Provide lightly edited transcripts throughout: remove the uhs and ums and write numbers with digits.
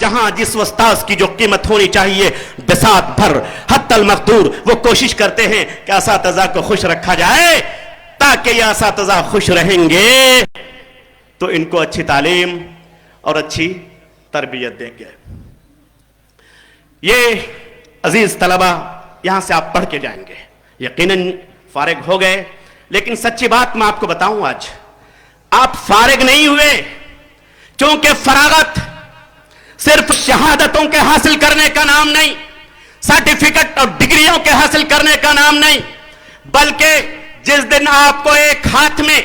جہاں جس استاذ کی جو قیمت ہونی چاہیے بساط بھر حتی المقدور وہ کوشش کرتے ہیں کہ اساتذہ کو خوش رکھا جائے، تاکہ یہ اساتذہ خوش رہیں گے تو ان کو اچھی تعلیم اور اچھی تربیت دیں گے۔ یہ عزیز طلبہ یہاں سے آپ پڑھ کے جائیں گے، یقیناً فارغ ہو گئے، لیکن سچی بات میں آپ کو بتاؤں، آج آپ فارغ نہیں ہوئے، کیونکہ فراغت صرف شہادتوں کے حاصل کرنے کا نام نہیں، سرٹیفکیٹ اور ڈگریوں کے حاصل کرنے کا نام نہیں، بلکہ جس دن آپ کو ایک ہاتھ میں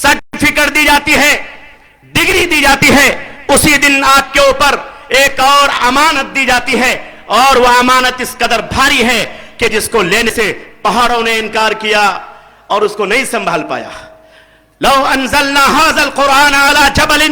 سرٹیفکیٹ دی جاتی ہے، ڈگری دی جاتی ہے، اسی دن آپ کے اوپر ایک اور امانت دی جاتی ہے، اور وہ امانت اس قدر بھاری ہے کہ جس کو لینے سے پہاڑوں نے انکار کیا اور اس کو نہیں سنبھال پایا۔ لو انزلنا هذا القرآن على جبل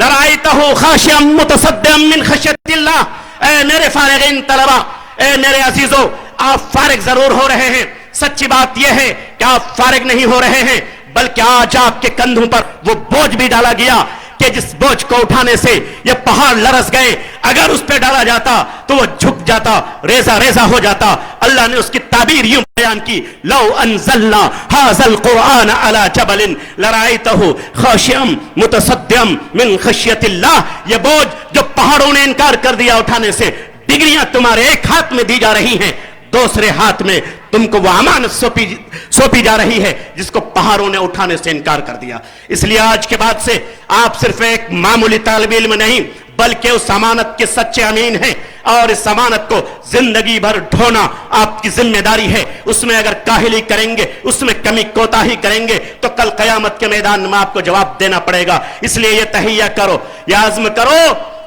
لرأيته خاشعا متصدعا من خشية اللہ۔ اے میرے فارغین طلبہ، اے میرے عزیزو، آپ فارغ ضرور ہو رہے ہیں، سچی بات یہ ہے کہ آپ فارغ نہیں ہو رہے ہیں، بلکہ آج آپ کے کندھوں پر وہ بوجھ بھی ڈالا گیا کہ جس بوجھ کو اٹھانے سے یہ پہاڑ لرز گئے، اگر اس پہ ڈالا جاتا تو وہ جھک جاتا، ریزہ ریزہ ہو جاتا۔ اللہ نے اس کی تعبیر یوں بیان کی، لو انزلنا هذا القرآن على جبل لرأيته خاشعا متصدعا من خشية اللہ۔ یہ بوجھ جو پہاڑوں نے انکار کر دیا اٹھانے سے، ڈگریاں تمہارے ایک ہاتھ میں دی جا رہی ہیں، دوسرے ہاتھ میں تم کو وہ امانت سونپی جا رہی ہے جس کو پہاڑوں نے اٹھانے سے انکار کر دیا۔ اس لیے آج کے بعد سے آپ صرف ایک معمولی طالب علم نہیں، بلکہ اس امانت کے سچے امین ہیں، اور اس امانت کو زندگی بھر ڈھونا آپ کی ذمہ داری ہے۔ اس میں اگر کاہلی کریں گے، اس میں کمی کوتاہی کریں گے تو کل قیامت کے میدان میں آپ کو جواب دینا پڑے گا۔ اس لیے یہ تہیہ کرو، یہ عزم کرو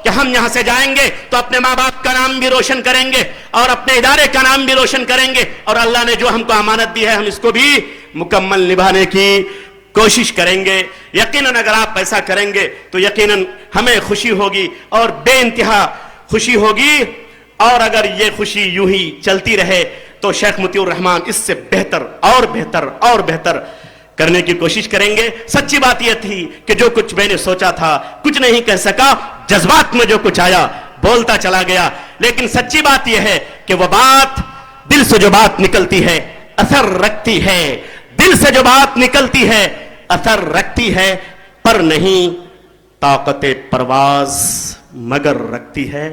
کہ ہم یہاں سے جائیں گے تو اپنے ماں باپ کا نام بھی روشن کریں گے اور اپنے ادارے کا نام بھی روشن کریں گے، اور اللہ نے جو ہم کو امانت دی ہے ہم اس کو بھی مکمل نبھانے کی کوشش کریں گے۔ یقیناً اگر آپ ایسا کریں گے تو یقیناً ہمیں خوشی ہوگی اور بے انتہا خوشی ہوگی، اور اگر یہ خوشی یوں ہی چلتی رہے تو شیخ مطیع الرحمن اس سے بہتر اور بہتر اور بہتر کرنے کی کوشش کریں گے۔ سچی بات یہ تھی کہ جو کچھ میں نے سوچا تھا کچھ نہیں کہہ سکا، جذبات میں جو کچھ آیا بولتا چلا گیا، لیکن سچی بات یہ ہے کہ وہ بات دل سے جو بات نکلتی ہے اثر رکھتی ہے، دل سے جو بات نکلتی ہے اثر رکھتی ہے، پر نہیں طاقت پرواز مگر رکھتی ہے۔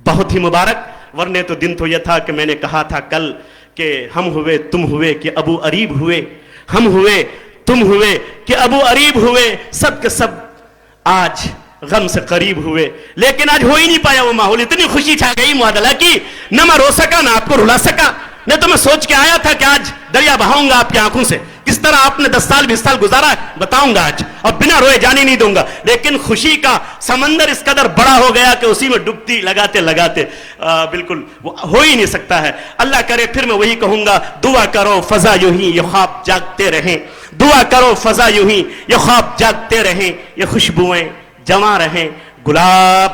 بہت ہی مبارک، ورنہ تو دن تو یہ تھا کہ میں نے کہا تھا کل کہ ہم ہوئے تم ہوئے کہ ابو اریب ہوئے، ہم ہوئے تم ہوئے کہ ابو اریب ہوئے، سب کے سب آج غم سے قریب ہوئے، لیکن آج ہو ہی نہیں پایا وہ ماحول۔ اتنی خوشی چھا گئی معادلہ کی، نہ میں رو سکا نہ آپ کو رلا سکا، نہ تو میں سوچ کے آیا تھا کہ آج دریا بہاؤں گا آپ کی آنکھوں سے، کس طرح آپ نے 10 سال 20 سال گزارا بتاؤں گا آج، اور بنا روئے جانے نہیں دوں گا، لیکن خوشی کا سمندر اس قدر بڑا ہو گیا کہ اسی میں ڈبکی لگاتے لگاتے بالکل ہو ہی نہیں سکتا ہے۔ اللہ کرے پھر میں وہی کہوں گا، دعا کرو فضا یوں ہی یہ خواب جاگتے رہیں، دعا کرو فضا یوں ہی یہ خواب جاگتے رہیں، یہ خوشبوئیں جمع رہیں، گلاب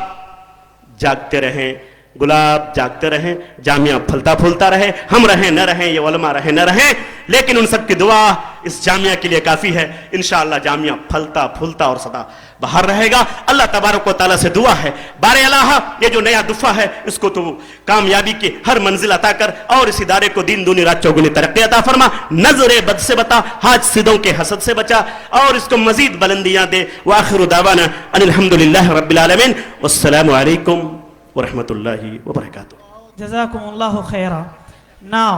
جاگتے رہیں، گلاب جاگتے رہیں، جامعہ پھلتا پھولتا رہے، ہم رہیں نہ رہیں، یہ علماء رہیں نہ رہیں، لیکن ان سب کی دعا اس جامعہ کے لیے کافی ہے۔ انشاءاللہ جامعہ پھلتا پھولتا اور سدا بہار رہے گا۔ اللہ تبارک و تعالیٰ سے دعا ہے، بار الہ یہ جو نیا دفعہ ہے اس کو تو کامیابی کی ہر منزل عطا کر، اور اس ادارے کو دین دنیا رات چوگنی ترقی عطا فرما، نظر بد سے بتا، حاسدوں کے حسد سے بچا، اور اس کو مزید بلندیاں دے۔ وآخر دعوانا ان الحمدللہ رب العالمین، والسلام علیکم ورحمۃ اللہ وبرکاتہ۔ Jazakumullahu khaira. Now,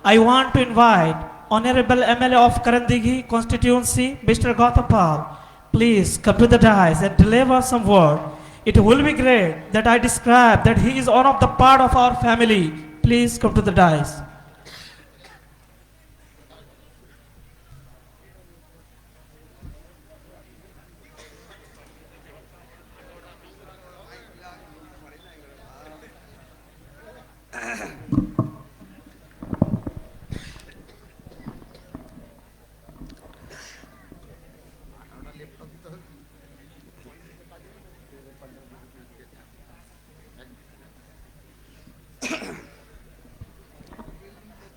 I want to invite Honorable MLA of Karandigi constituency, Mr. Gautam Pal. Please come to the dais and deliver some word. It will be great that I describe that he is one of the part of our family. Please come to the dais.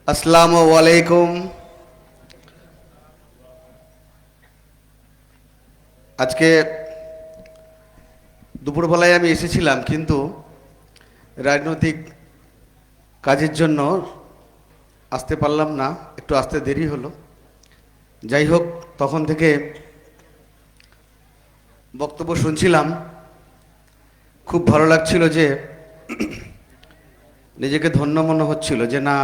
السلام علیکم۔ আজকে দুপুরবেলায় আমি এসেছিলাম, কিন্তু রাজনৈতিক কাজের জন্য আসতে পারলাম না, একটু আসতে দেরি হলো। যাই হোক, তখন থেকে বক্তব্য শুনছিলাম, খুব ভালো লাগছিল, যে নিজেকে ধন্য মনে হচ্ছিল যে না,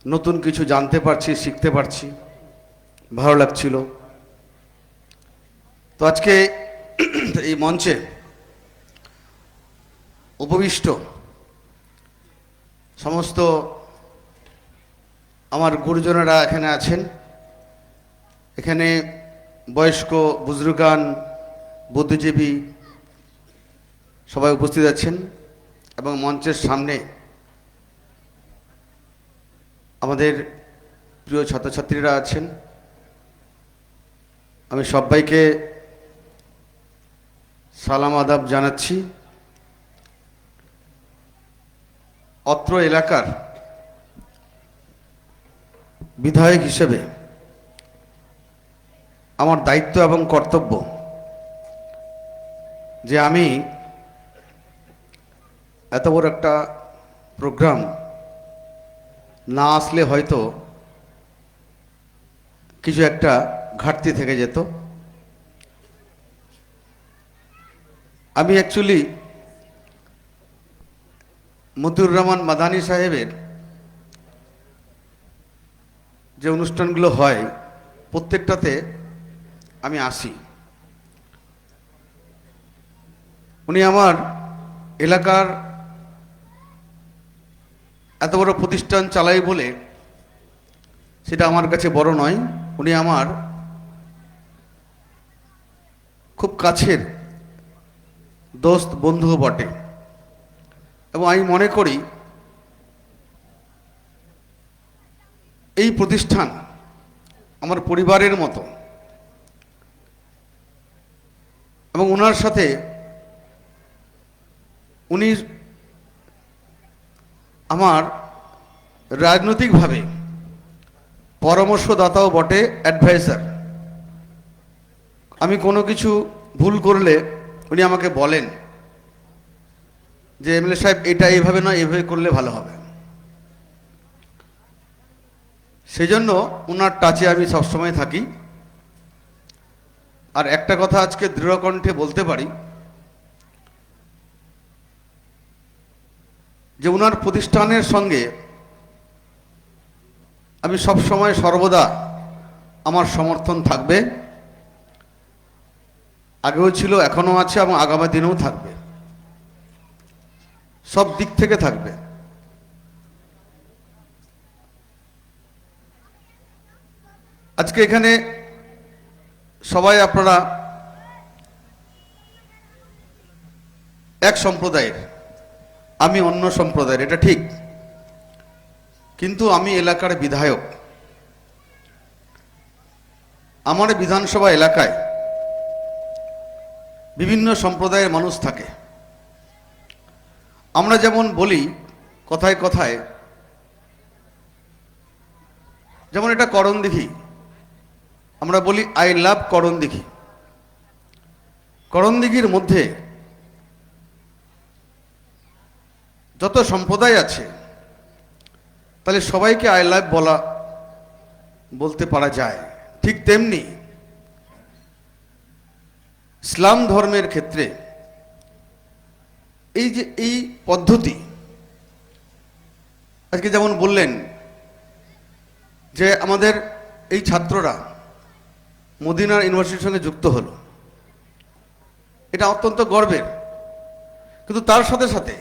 নতুন কিছু জানতে পারছি, শিখতে পারছি, ভালো লাগছিল। তো আজকে এই মঞ্চে উপবিষ্ট সমস্ত আমার গুরুজনেরা এখানে আছেন। এখানে বয়স্ক, বুজরুগান, বুদ্ধিজীবী সবাই উপস্থিত আছেন, এবং মঞ্চের সামনে আমাদের প্রিয় ছাত্রছাত্রীরা আছেন। আমি সবাইকে সালাম আদাব জানাচ্ছি। অত্র এলাকার বিধায়ক হিসেবে আমার দায়িত্ব এবং কর্তব্য যে আমি এত বড় একটা প্রোগ্রাম না আসলে হয়তো কিছু একটা ঘাটতি থেকে যেত। আমি অ্যাকচুয়ালি মতিউর রহমান মাদানী সাহেবের যে অনুষ্ঠানগুলো হয় প্রত্যেকটাতে আমি আসি। উনি আমার এলাকার এত বড় প্রতিষ্ঠান চালাই বলে সেটা আমার কাছে বড় নয়। উনি আমার খুব কাছের দোস্ত, বন্ধুও বটে, এবং আমি মনে করি এই প্রতিষ্ঠান আমার পরিবারের মতো, এবং ওনার সাথে উনি আমার রাজনৈতিকভাবে পরামর্শদাতাও বটে, অ্যাডভাইজার। আমি কোনো কিছু ভুল করলে উনি আমাকে বলেন যে এমএলএ সাহেব এটা এইভাবে নয়, এইভাবে করলে ভালো হবে। সেই জন্য ওনার টাচে আমি সবসময় থাকি। আর একটা কথা আজকে দৃঢ়কণ্ঠে বলতে পারি যে ওনার প্রতিষ্ঠানের সঙ্গে আমি সবসময় সর্বদা আমার সমর্থন থাকবে। আগেও ছিল, এখনো আছে, এবং আগামী দিনেও থাকবে, সব দিক থেকে থাকবে। আজকে এখানে সবাই আপনারা এক সম্প্রদায়ের, আমি অন্য সম্প্রদায়ের, এটা ঠিক, কিন্তু আমি এলাকার বিধায়ক। আমার বিধানসভা এলাকায় বিভিন্ন সম্প্রদায়ের মানুষ থাকে। আমরা যেমন বলি কথায় কথায়, যেমন এটা করণদিঘি, আমরা বলি আই লাভ করণদিঘি। করণদিঘির মধ্যে যত সম্প্রদায় আছে তাহলে সবাইকে আই লাভ বলতে পারা যায়। ঠিক তেমনি ইসলাম ধর্মের ক্ষেত্রে এই যে এই পদ্ধতি, আজকে যেমন বললেন যে আমাদের এই ছাত্ররা মদিনা ইউনিভার্সিটির সঙ্গে যুক্ত হলো, এটা অত্যন্ত গর্বের। কিন্তু তার সাথে সাথে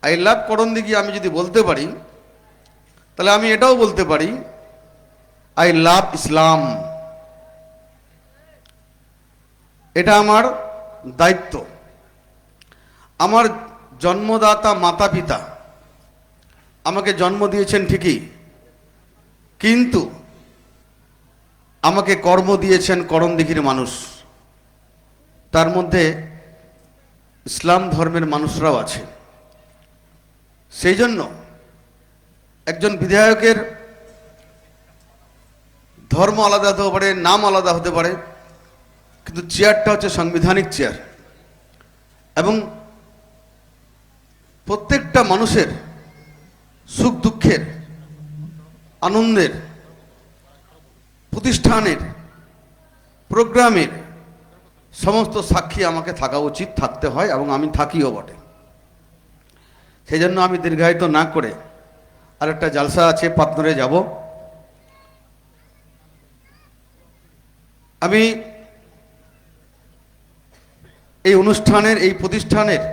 আই লাভ করণদিঘি আমি যদি বলতে পারি, তাহলে আমি এটাও বলতে পারি আই লাভ ইসলাম। এটা আমার দায়িত্ব। আমার জন্মদাতা মাতা পিতা আমাকে জন্ম দিয়েছেন ঠিকই, কিন্তু আমাকে কর্ম দিয়েছেন করণদিঘির মানুষ। তার মধ্যে ইসলাম ধর্মের মানুষরাও আছে। সেই জন্য একজন বিধায়কের ধর্ম আলাদা হতে পারে, নাম আলাদা হতে পারে, কিন্তু চেয়ারটা হচ্ছে সাংবিধানিক চেয়ার, এবং প্রত্যেকটা মানুষের সুখ দুঃখের, আনন্দের, প্রতিষ্ঠানের, প্রোগ্রামের সমস্ত সাক্ষী আমাকে থাকা উচিত, থাকতে হয়, এবং আমি থাকিও বটে। সেই জন্য আমি দীর্ঘায়িত না করে আরেকটা জালসা আছে, পাতনরে যাব। আমি এই অনুষ্ঠানের, এই প্রতিষ্ঠানের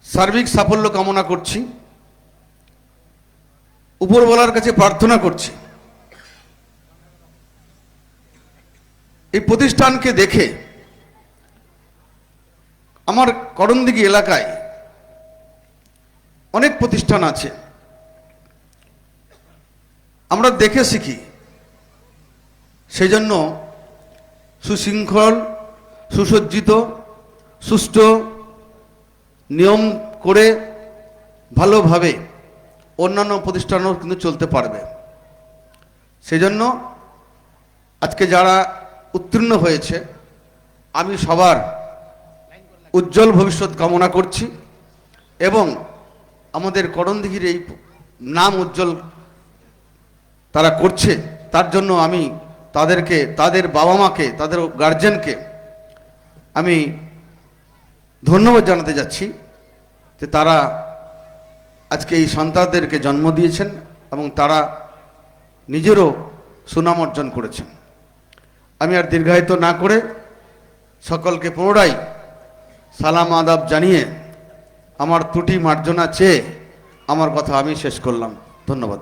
সার্বিক সাফল্য কামনা করছি, উপরওয়ালার কাছে প্রার্থনা করছি এই প্রতিষ্ঠানকে দেখে আমার করণদিঘি এলাকায় অনেক প্রতিষ্ঠান আছে, আমরা দেখে শিখি। সেই জন্য সুশৃঙ্খল, সুসজ্জিত, সুষ্ঠু নিয়ম করে ভালোভাবে অন্যান্য প্রতিষ্ঠানও কিন্তু চলতে পারবে। সেই জন্য আজকে যারা উত্তীর্ণ হয়েছে, আমি সবার উজ্জ্বল ভবিষ্যৎ কামনা করছি, এবং আমাদের করণদিঘির এই নাম উজ্জ্বল তারা করছে, তার জন্য আমি তাদেরকে, তাদের বাবা মাকে, তাদের গার্জেনকে আমি ধন্যবাদ জানাতে যাচ্ছি যে তারা আজকে এই সন্তানদেরকে জন্ম দিয়েছেন এবং তারা নিজেরও সুনাম অর্জন করেছেন। আমি আর দীর্ঘায়িত না করে সকলকে পুনরায় সালাম আদাব জানিয়ে আমার ত্রুটি মার্জনা চেয়ে আমার কথা আমি শেষ করলাম। ধন্যবাদ।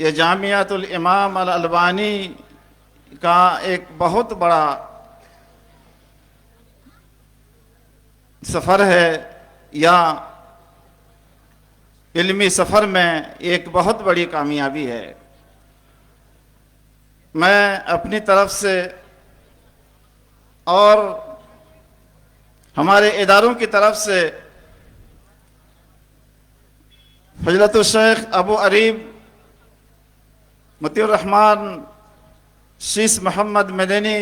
یہ جامعۃ الامام الالبانی کا ایک بہت بڑا سفر ہے، یا علمی سفر میں ایک بہت بڑی کامیابی ہے۔ میں اپنی طرف سے اور ہمارے اداروں کی طرف سے فضیلت الشیخ ابو عریب مطیع الرحمن شیس محمد مدنی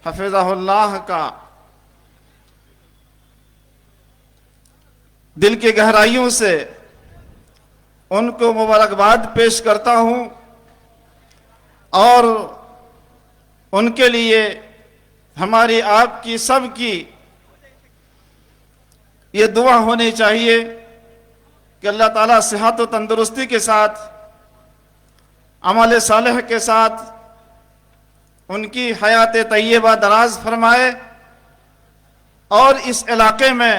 حفظہ اللہ کا دل کی گہرائیوں سے ان کو مبارکباد پیش کرتا ہوں، اور ان کے لیے ہماری آپ کی سب کی یہ دعا ہونی چاہیے کہ اللہ تعالیٰ صحت و تندرستی کے ساتھ، عمل صالح کے ساتھ ان کی حیات طیبہ دراز فرمائے، اور اس علاقے میں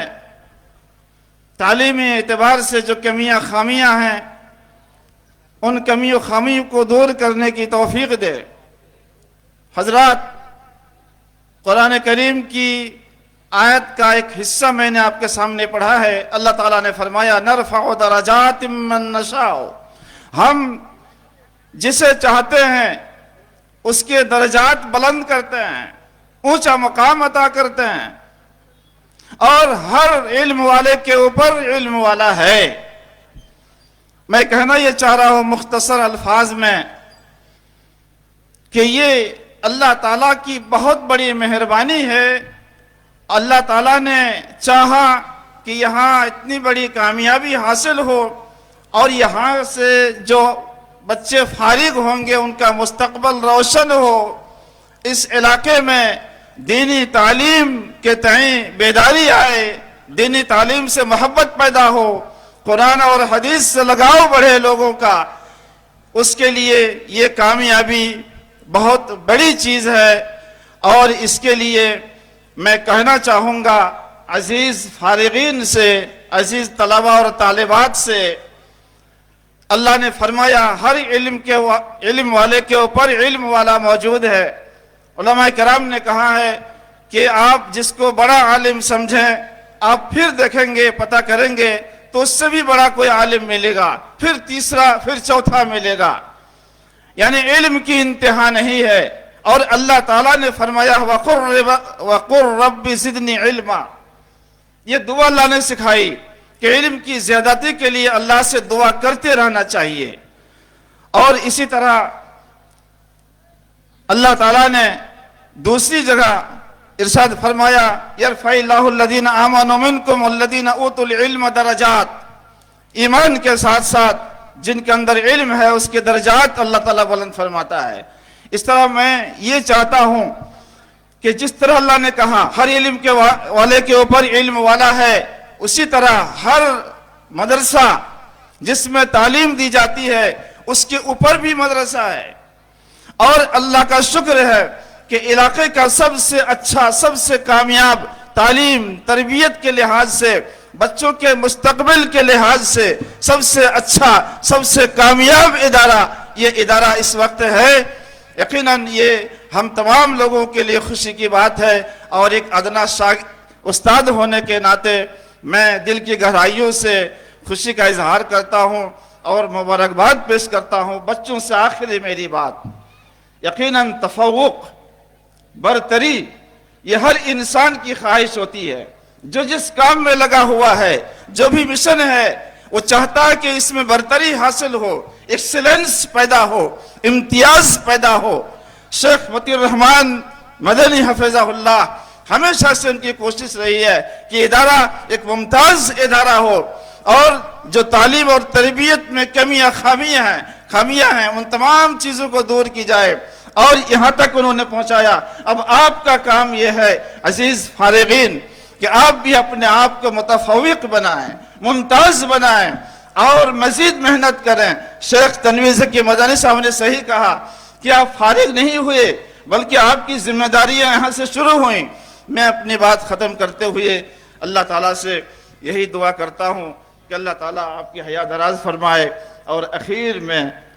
تعلیمی اعتبار سے جو کمیاں خامیاں ہیں ان کمی و خامیوں کو دور کرنے کی توفیق دے۔ حضرات، قرآن کریم کی آیت کا ایک حصہ میں نے آپ کے سامنے پڑھا ہے۔ اللہ تعالیٰ نے فرمایا نرفع درجات من نشاء، ہم جسے چاہتے ہیں اس کے درجات بلند کرتے ہیں، اونچا مقام عطا کرتے ہیں، اور ہر علم والے کے اوپر علم والا ہے۔ میں کہنا یہ چاہ رہا ہوں مختصر الفاظ میں کہ یہ اللہ تعالیٰ کی بہت بڑی مہربانی ہے۔ اللہ تعالیٰ نے چاہا کہ یہاں اتنی بڑی کامیابی حاصل ہو، اور یہاں سے جو بچے فارغ ہوں گے ان کا مستقبل روشن ہو، اس علاقے میں دینی تعلیم کے تئیں بیداری آئے، دینی تعلیم سے محبت پیدا ہو، قرآن اور حدیث سے لگاؤ بڑھے لوگوں کا، اس کے لیے یہ کامیابی بہت بڑی چیز ہے۔ اور اس کے لیے میں کہنا چاہوں گا عزیز فارغین سے، عزیز طلبہ اور طالبات سے، اللہ نے فرمایا ہر علم والے کے اوپر علم والا موجود ہے۔ علماء کرام نے کہا ہے کہ آپ جس کو بڑا عالم سمجھیں، آپ پھر دیکھیں گے، پتہ کریں گے تو اس سے بھی بڑا کوئی عالم ملے گا، پھر تیسرا، پھر چوتھا ملے گا، یعنی علم کی انتہا نہیں ہے۔ اور اللہ تعالیٰ نے فرمایا وَقُلْ رَبِّ زِدْنِي عِلْمًا، یہ دعا اللہ نے سکھائی کہ علم کی زیادتی کے لیے اللہ سے دعا کرتے رہنا چاہیے۔ اور اسی طرح اللہ تعالیٰ نے دوسری جگہ ارشاد فرمایا یرفع اللہ الذین آمنوا منکم والذین اوتوا العلم درجات، ایمان کے ساتھ ساتھ جن کے اندر علم ہے اس کے درجات اللہ تعالیٰ بلند فرماتا ہے۔ اس طرح میں یہ چاہتا ہوں کہ جس طرح اللہ نے کہا ہر علم کے والے کے اوپر علم والا ہے، اسی طرح ہر مدرسہ جس میں تعلیم دی جاتی ہے اس کے اوپر بھی مدرسہ ہے۔ اور اللہ کا شکر ہے کہ علاقے کا سب سے اچھا، سب سے کامیاب تعلیم تربیت کے لحاظ سے، بچوں کے مستقبل کے لحاظ سے سب سے اچھا، سب سے کامیاب ادارہ یہ ادارہ اس وقت ہے۔ یقیناً یہ ہم تمام لوگوں کے لیے خوشی کی بات ہے، اور ایک ادنا استاد ہونے کے ناطے میں دل کی گہرائیوں سے خوشی کا اظہار کرتا ہوں اور مبارکباد پیش کرتا ہوں۔ بچوں سے آخری میری بات، یقیناً تفوق، برتری، یہ ہر انسان کی خواہش ہوتی ہے۔ جو جس کام میں لگا ہوا ہے، جو بھی مشن ہے، وہ چاہتا ہے کہ اس میں برتری حاصل ہو، ایکسلنس پیدا ہو، امتیاز پیدا ہو۔ شیخ مطیع الرحمن مدنی حفظہ اللہ ہمیشہ سے ان کی کوشش رہی ہے کہ ادارہ ایک ممتاز ادارہ ہو، اور جو تعلیم اور تربیت میں خامیاں ہیں ان تمام چیزوں کو دور کی جائے، اور یہاں تک انہوں نے پہنچایا۔ اب آپ کا کام یہ ہے عزیز فارغین کہ آپ بھی اپنے آپ کو متفوق بنائیں، ممتاز بنائیں، اور مزید محنت کریں۔ شیخ تنویر ذکی مدنی صاحب نے صحیح کہا کہ آپ فارغ نہیں ہوئے بلکہ آپ کی ذمہ داریاں یہاں سے شروع ہوئیں۔ میں اپنی بات ختم کرتے ہوئے اللہ تعالیٰ سے یہی دعا کرتا ہوں کہ اللہ تعالیٰ آپ کی حیات دراز فرمائے، اور اخیر میں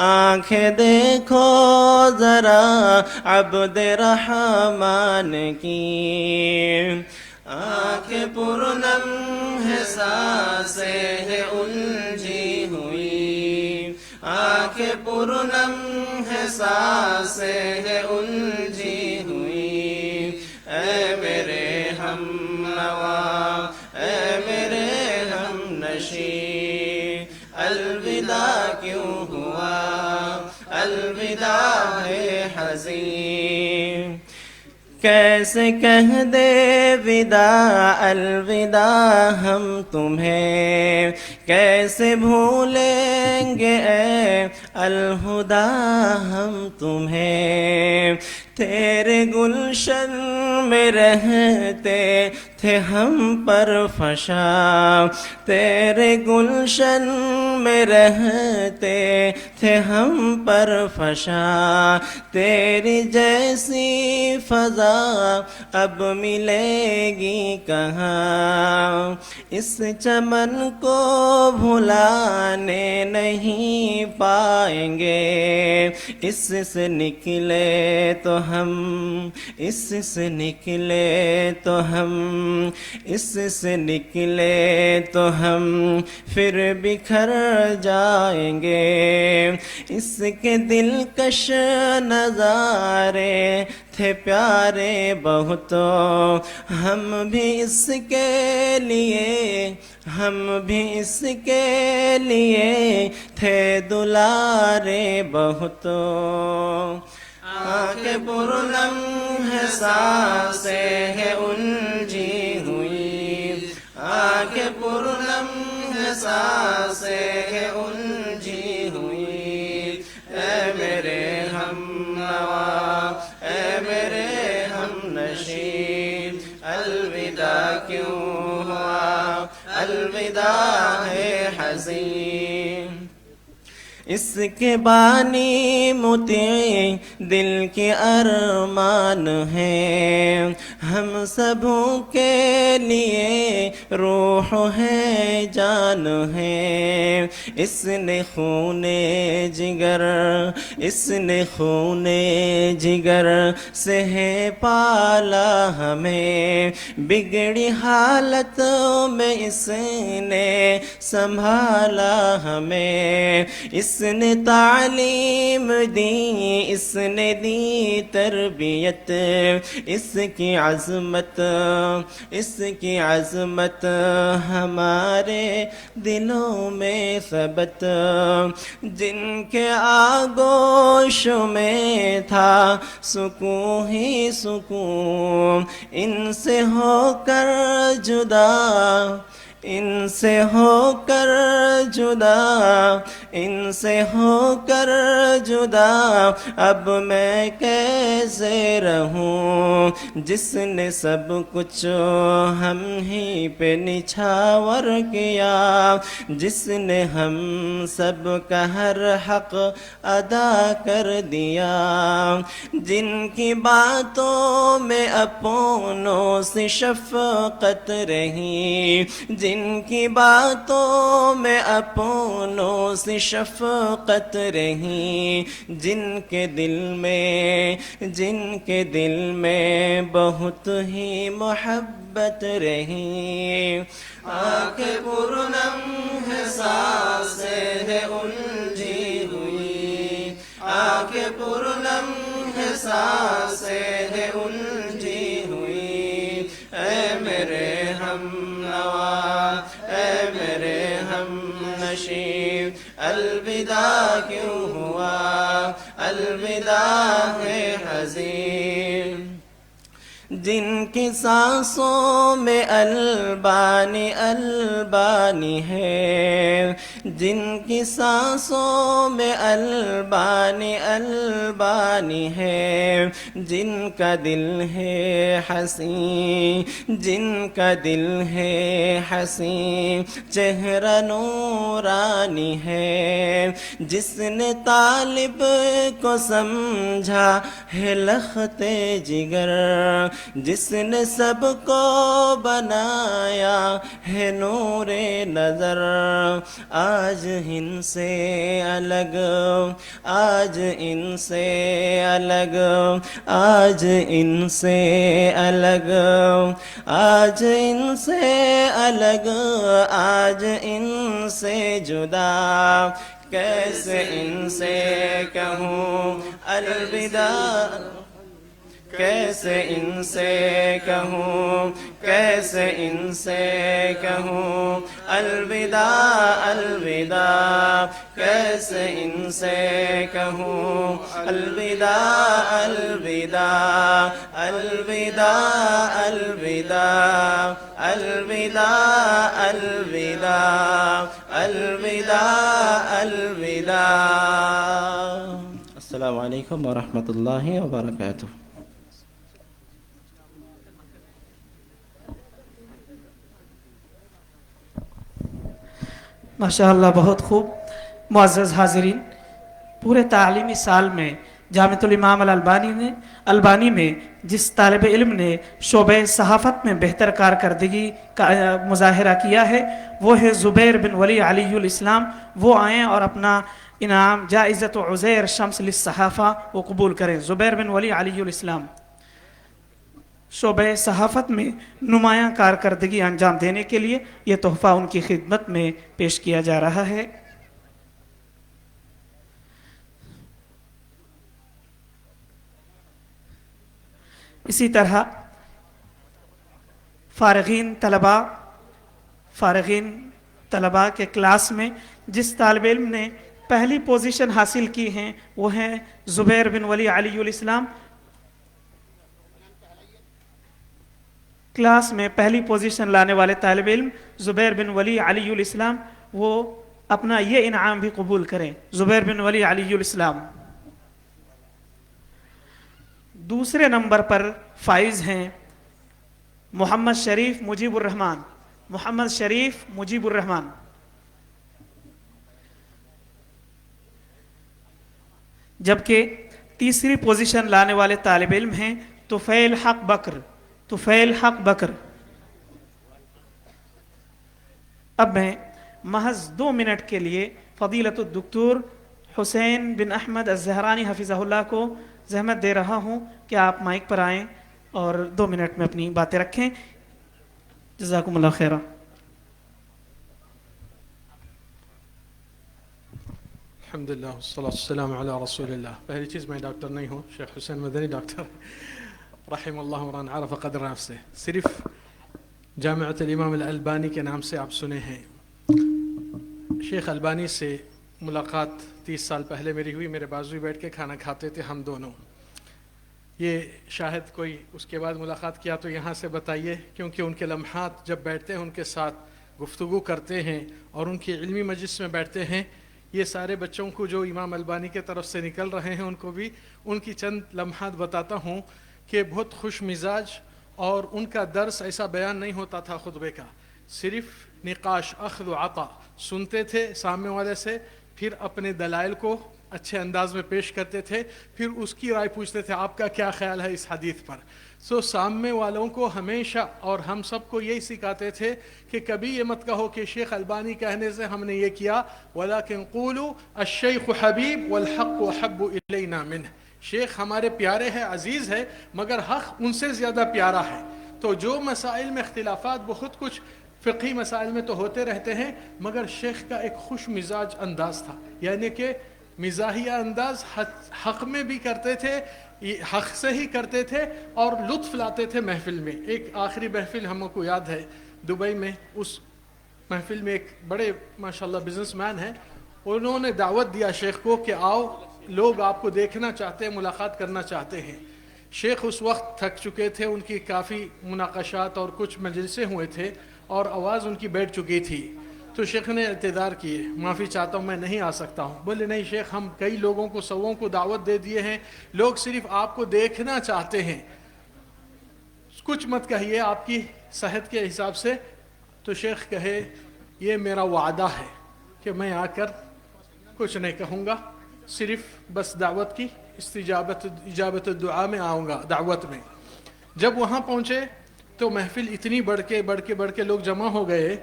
آنکھیں دیکھو ذرا عبد رحمان کی، آنکھیں پرنم ہے سانسیں ہے الجھی ہوئی، آنکھیں پرنم ہے سانسیں ہے الجھی ہوئی، اے میرے ہم نوا، اے میرے ہم نشیں، الوداع کیوں ہوا، الوداع ہے حزین، کیسے کہہ دے وداع الوداع ہم تمہیں، کیسے بھولیں گے اے الہدیٰ ہم تمہیں، تیرے گلشن میں رہتے تھے ہم پر فشاں، تیرے گلشن میں رہتے تھے ہم پر فشاں، تیری جیسی فضا اب ملے گی کہاں، اس چمن کو بھلانے نہیں پائیں گے، اس سے نکلے تو ہم، اس سے نکلے تو ہم، اس سے نکلے تو ہم پھر بکھر جائیں گے، اس کے دلکش نظارے تھے پیارے بہت، ہم بھی اس کے لیے، ہم بھی اس کے لیے تھے دلارے بہت، آنکھیں پرنم ہے سانسیں ہے الجھی ہوئی، آنکھیں پرنم ہے سانسیں ہے الجھی ہوئی، اے میرے ہم نوا، اے میرے ہم نشین، الوداع کیوں ہوا، الوداع ہے حزین، اس کے بانی مطیع دل کے ارمان ہیں، ہم سبوں کے لیے روح ہے جان ہے، اس نے خون جگر، اس نے خون جگر سے ہے پالا ہمیں، بگڑی حالت میں اس نے سنبھالا ہمیں، اس نے تعلیم دی، اس نے دی تربیت، اس کی عظمت، اس کی عظمت ہمارے دلوں میں ثبت، جن کے آغوش میں تھا سکون ہی سکون، ان سے ہو کر جدا، ان سے ہو کر جدا، ان سے ہو کر جدا، اب میں کیسے رہوں، جس نے سب کچھ ہم ہی پہ نچھاور کیا، جس نے ہم سب کا ہر حق ادا کر دیا، جن کی باتوں میں اپنوں سے شفقت رہی، جن کی باتوں میں اپنوں سے شفقت رہی، جن کے دل میں، جن کے دل میں بہت ہی محبت رہی، آنکھیں پرنم ہے سانسیں ہے الجھی ہوئی، آنکھیں پرنم ہے سانسیں ہے الجھی ہوئی، اے میرے ہم نوا، اے میرے ہم نشیں، الوداع کیوں ہوا، الوداع ہے حزین، جن کی سانسوں میں البانی البانی ہے، جن کی سانسوں میں البانی البانی ہے، جن کا دل ہے حسین، جن کا دل ہے حسین، چہرہ نورانی ہے، جس نے طالب کو سمجھا ہے لخت جگر، جس نے سب کو بنایا ہے نور نظر، آج آج ان سے الگ، آج ان سے الگ، آج ان سے الگ، آج ان سے الگ، آج ان سے جدا، کیسے ان سے کہوں الوداع، کیسے ان سے کہوں، کیسے ان سے کہوں الوداع، الوداع، کیسے ان سے کہوں الوداع، الوداع، الوداع، الوداع، الوداع، الوداع، الوداع، الوداع۔ السلام علیکم ورحمۃ اللہ وبرکاتہ۔ ماشاءاللہ، بہت خوب۔ معزز حاضرین، پورے تعلیمی سال میں جامعۃ الامام الالبانی میں جس طالب علم نے شعبہ صحافت میں بہتر کارکردگی کا مظاہرہ کیا ہے وہ ہے زبیر بن ولی علی الاسلام۔ وہ آئیں اور اپنا انعام جائزۃ عزیر شمس للصحافہ وہ قبول کریں۔ زبیر بن ولی علی الاسلام شعبہ صحافت میں نمایاں کارکردگی انجام دینے کے لیے یہ تحفہ ان کی خدمت میں پیش کیا جا رہا ہے۔ اسی طرح فارغین طلباء کے کلاس میں جس طالب علم نے پہلی پوزیشن حاصل کی ہیں وہ ہیں زبیر بن ولی علی الاسلام۔ کلاس میں پہلی پوزیشن لانے والے طالب علم زبیر بن ولی علی الاسلام، وہ اپنا یہ انعام بھی قبول کریں۔ زبیر بن ولی علی الاسلام۔ دوسرے نمبر پر فائز ہیں محمد شریف مجیب الرحمان۔ محمد شریف مجیب الرحمان۔ جبکہ تیسری پوزیشن لانے والے طالب علم ہیں طفیل حق بکر۔ طفیل حق بکر۔ اب میں محض 2 منٹ کے لیے فضیلت الدکتور حسین بن احمد الزہرانی حفظہ اللہ کو زحمت دے رہا ہوں کہ آپ مائک پر آئیں اور 2 منٹ میں اپنی باتیں رکھیں۔ جزاکم اللہ خیرہ۔ الحمدللہ والصلاة والسلام علی رسول اللہ۔ پہلی چیز میں ڈاکٹر نہیں ہوں، شیخ حسین مدنی ڈاکٹر رحم اللہ عمران عرف قدر نفسہ۔ صرف جامعۃ الامام الالبانی کے نام سے آپ سنے ہیں۔ شیخ البانی سے ملاقات 30 سال پہلے میری ہوئی، میرے بازو بیٹھ کے کھانا کھاتے تھے ہم دونوں۔ یہ شاہد کوئی اس کے بعد ملاقات کیا تو یہاں سے بتائیے، کیونکہ ان کے لمحات جب بیٹھتے ہیں ان کے ساتھ گفتگو کرتے ہیں اور ان کی علمی مجلس میں بیٹھتے ہیں، یہ سارے بچوں کو جو امام البانی کے طرف سے نکل رہے ہیں ان کو بھی ان کی چند لمحات بتاتا ہوں کہ بہت خوش مزاج، اور ان کا درس ایسا بیان نہیں ہوتا تھا خطبے کا، صرف نقاش اخذ و عطا، سنتے تھے سامنے والے سے، پھر اپنے دلائل کو اچھے انداز میں پیش کرتے تھے، پھر اس کی رائے پوچھتے تھے آپ کا کیا خیال ہے اس حدیث پر۔ سامنے والوں کو ہمیشہ اور ہم سب کو یہی سکھاتے تھے کہ کبھی یہ مت کہو کہ شیخ البانی کہنے سے ہم نے یہ کیا، وَلَكِنْ قُولُوا الشَّيْخُ حَبِيب وَالْحَقُّ أَحَبُّ إِلَيْنَا مِنْهُ۔ شیخ ہمارے پیارے ہیں، عزیز ہے، مگر حق ان سے زیادہ پیارا ہے۔ تو جو مسائل میں اختلافات بہت کچھ فقہی مسائل میں تو ہوتے رہتے ہیں، مگر شیخ کا ایک خوش مزاج انداز تھا، یعنی کہ مزاحیہ انداز حق میں بھی کرتے تھے، حق سے ہی کرتے تھے اور لطف لاتے تھے محفل میں۔ ایک آخری محفل ہم کو یاد ہے دبئی میں، اس محفل میں ایک بڑے ماشاءاللہ بزنس مین ہیں، انہوں نے دعوت دیا شیخ کو کہ آؤ، لوگ آپ کو دیکھنا چاہتے ہیں، ملاقات کرنا چاہتے ہیں۔ شیخ اس وقت تھک چکے تھے، ان کی کافی مناقشات اور کچھ مجلسیں ہوئے تھے اور آواز ان کی بیٹھ چکی تھی، تو شیخ نے اعتذار کیے، معافی چاہتا ہوں میں نہیں آ سکتا ہوں۔ بولے نہیں شیخ، ہم کئی لوگوں کو، سووں کو دعوت دے دیے ہیں، لوگ صرف آپ کو دیکھنا چاہتے ہیں، کچھ مت کہیے آپ کی صحت کے حساب سے۔ تو شیخ کہے یہ میرا وعدہ ہے کہ میں آ کر کچھ نہیں کہوں گا، صرف بس دعوت کی اجابت الدعا میں آؤں گا دعوت میں۔ جب وہاں پہنچے تو محفل اتنی بڑھ کے لوگ جمع ہو گئے،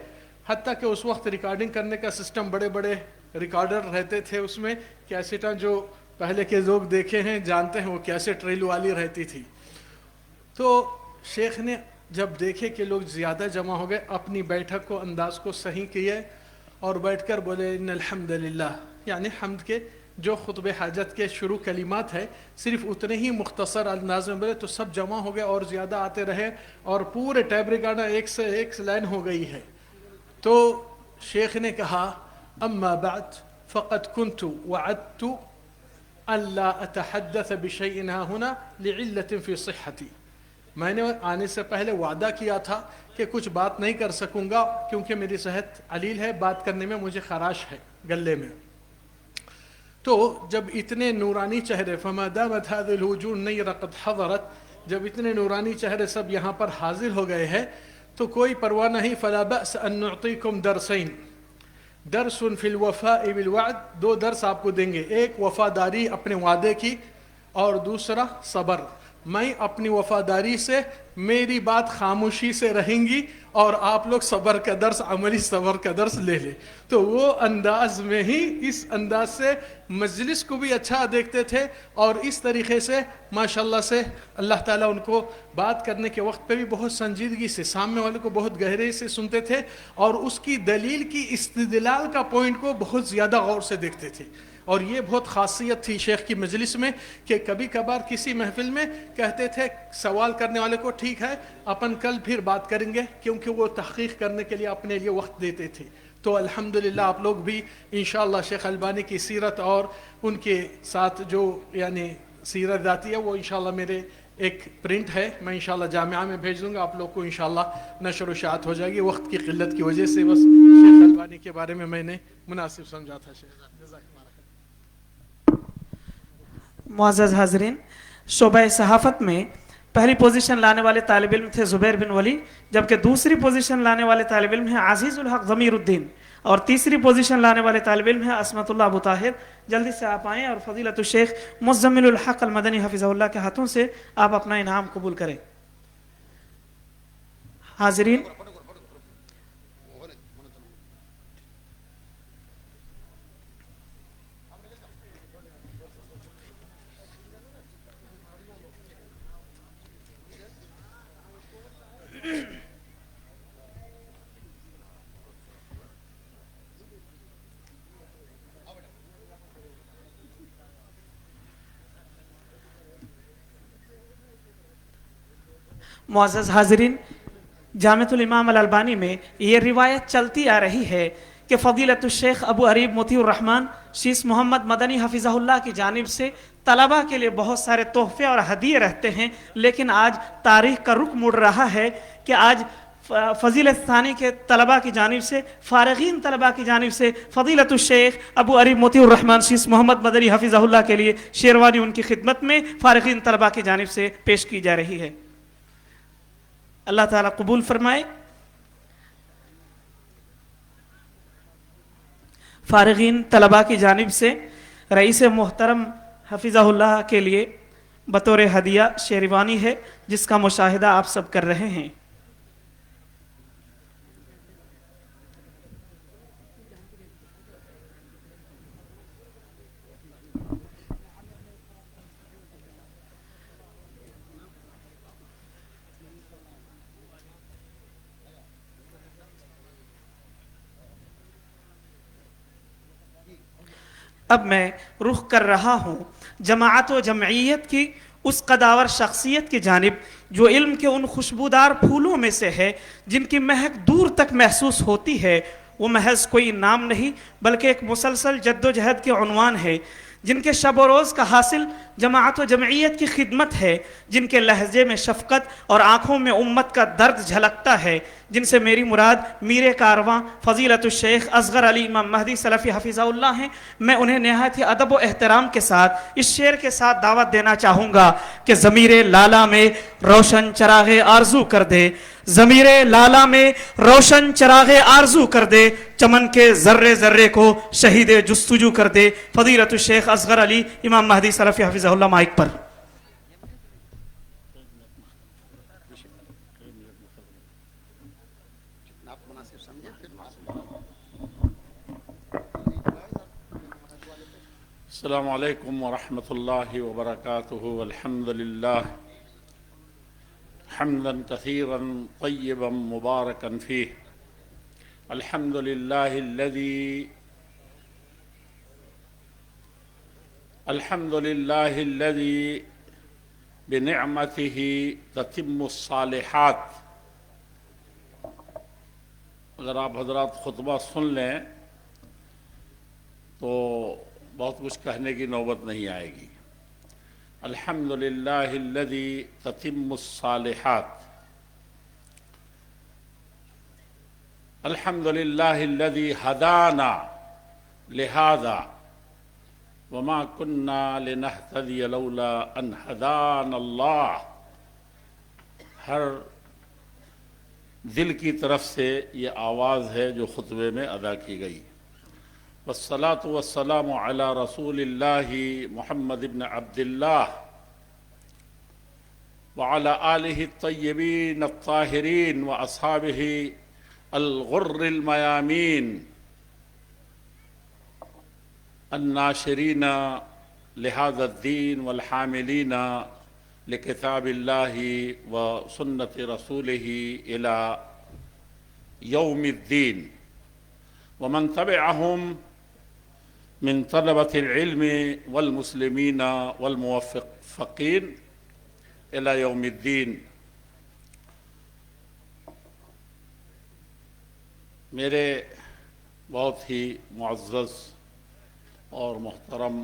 حتیٰ کہ اس وقت ریکارڈنگ کرنے کا سسٹم بڑے بڑے ریکارڈر رہتے تھے، اس میں کیسٹاں جو پہلے کے لوگ دیکھے ہیں جانتے ہیں وہ کیسٹ ریل والی رہتی تھی. تو شیخ نے جب دیکھے کہ لوگ زیادہ جمع ہو گئے، اپنی بیٹھک کو انداز کو صحیح کیے اور بیٹھ کر بولے ان الحمد للہ، یعنی حمد کے جو خطب حاجت کے شروع کلمات ہے صرف اتنے ہی مختصر انداز میں بولے تو سب جمع ہو گئے اور زیادہ آتے رہے اور پورے ٹیپ ریکارڈر ایک سے ایک لائن ہو گئی ہے. تو شیخ نے کہا اما بعد فقد كنت وعدت الا اتحدث بشيء هنا لعلة في صحتي. میں نے آنے سے پہلے وعدہ کیا تھا کہ کچھ بات نہیں کر سکوں گا کیونکہ میری صحت علیل ہے، بات کرنے میں مجھے خراش ہے گلے میں. تو جب اتنے نورانی چہرے فما دامت هذه الوجوه النيرة قد حضرت، جب اتنے نورانی چہرے سب یہاں پر حاضر ہو گئے ہیں تو کوئی پرواہ نہیں. فلا بأس ان نعطيكم درسين، درس فی الوفاء بالوعد، دو درس آپ کو دیں گے، ایک وفاداری اپنے وعدے کی اور دوسرا صبر. میں اپنی وفاداری سے، میری بات خاموشی سے رہیں گی اور آپ لوگ صبر کا درس، عملی صبر کا درس لے لیں. تو وہ انداز میں ہی، اس انداز سے مجلس کو بھی اچھا دیکھتے تھے اور اس طریقے سے ماشاءاللہ سے اللہ تعالیٰ ان کو بات کرنے کے وقت پہ بھی بہت سنجیدگی سے، سامنے والے کو بہت گہرے سے سنتے تھے اور اس کی دلیل کی استدلال کا پوائنٹ کو بہت زیادہ غور سے دیکھتے تھے. اور یہ بہت خاصیت تھی شیخ کی مجلس میں کہ کبھی کبھار کسی محفل میں کہتے تھے سوال کرنے والے کو ٹھیک ہے اپن کل پھر بات کریں گے، کیونکہ وہ تحقیق کرنے کے لیے اپنے لیے وقت دیتے تھے. تو الحمدللہ آپ لوگ بھی انشاءاللہ شیخ البانی کی سیرت اور ان کے ساتھ جو یعنی سیرت ذاتی ہے وہ انشاءاللہ میرے ایک پرنٹ ہے، میں انشاءاللہ جامعہ میں بھیج دوں گا، آپ لوگ کو انشاءاللہ نشر و اشاعت ہو جائے گی. وقت کی قلت کی وجہ سے بس شیخ البانی کے بارے میں نے مناسب سمجھا تھا. شیخ جزاک اللہ. معزز حاضرین، شعبہ صحافت میں پہلی پوزیشن لانے والے طالب علم تھے زبیر بن ولی، جبکہ دوسری پوزیشن لانے والے طالب علم ہیں عزیز الحق ضمیر الدین، اور تیسری پوزیشن لانے والے طالب علم ہیں عصمت اللہ ابو طاہر. جلدی سے آپ آئیں اور فضیلت الشیخ مزمل الحق المدنی حفظہ اللہ کے ہاتھوں سے آپ اپنا انعام قبول کریں. حاضرین، معزز حاضرین، جامعۃ الامام الالبانی میں یہ روایت چلتی آ رہی ہے کہ فضیلت الشیخ ابو عریب مطیع الرحمن شیس محمد مدنی حفظہ اللہ کی جانب سے طلباء کے لیے بہت سارے تحفے اور ہدیے رہتے ہیں، لیکن آج تاریخ کا رخ مڑ رہا ہے کہ آج فضیلت ثانی کے طلباء کی جانب سے، فارغین طلباء کی جانب سے فضیلت الشیخ ابو عریب مطیع الرحمن شیس محمد مدنی حفظہ اللہ کے لیے شیروانی ان کی خدمت میں فارغین طلباء کی جانب سے پیش کی جا رہی ہے. اللہ تعالیٰ قبول فرمائے. فارغین طلباء کی جانب سے رئیس محترم حفظہ اللہ کے لیے بطور ہدیہ شیروانی ہے جس کا مشاہدہ آپ سب کر رہے ہیں. اب میں رخ کر رہا ہوں جماعت و جمعیت کی اس قداور شخصیت کی جانب جو علم کے ان خوشبودار پھولوں میں سے ہے جن کی مہک دور تک محسوس ہوتی ہے. وہ محض کوئی نام نہیں بلکہ ایک مسلسل جد و جہد کے عنوان ہے، جن کے شب و روز کا حاصل جماعت و جمعیت کی خدمت ہے، جن کے لہجے میں شفقت اور آنکھوں میں امت کا درد جھلکتا ہے، جن سے میری مراد میر کارواں فضیلت الشیخ اصغر علی امام مہدی سلفی حفظہ اللہ ہیں. میں انہیں نہایت ہی ادب و احترام کے ساتھ اس شعر کے ساتھ دعوت دینا چاہوں گا کہ ضمیر لالا میں روشن چراغ آرزو کر دے، ضمیر لالا میں روشن چراغ آرزو کر دے، چمن کے ذرے ذرے کو شہید جستجو کر دے. فضیلت الشیخ اصغر علی امام مہدی سلفی حفظہ اللہ مائک پر. آپ مناسب سمجھے پھر السلام عليكم ورحمة الله وبركاته والحمد لله حمدا كثيرا طيبا مباركا فيه الحمد لله الذي بنعمته تتم الصالحات. اگر آپ حضرات خطبہ سن لیں تو بہت کچھ کہنے کی نوبت نہیں آئے گی. الحمدللہ الذی تتم الصالحات. الحمدللہ الذی ہدانا لہذا وما کننا لنہتدی لولا ان ہدانا اللہ. ہر دل کی طرف سے یہ آواز ہے جو خطبے میں ادا کی گئی. والصلاة والسلام علی رسول اللہ محمد بن عبد اللہ وعلى آلہ الطیبین الطاہرین واصحابہ الغر المیامین الناشرین لہذا الدین والحاملین لکتاب اللہ وسنت رسولہ الى یوم الدین ومن تبعهم من طلبة العلم والمسلمين والموفقين إلى يوم الدين. میرے بہت ہی معزز اور محترم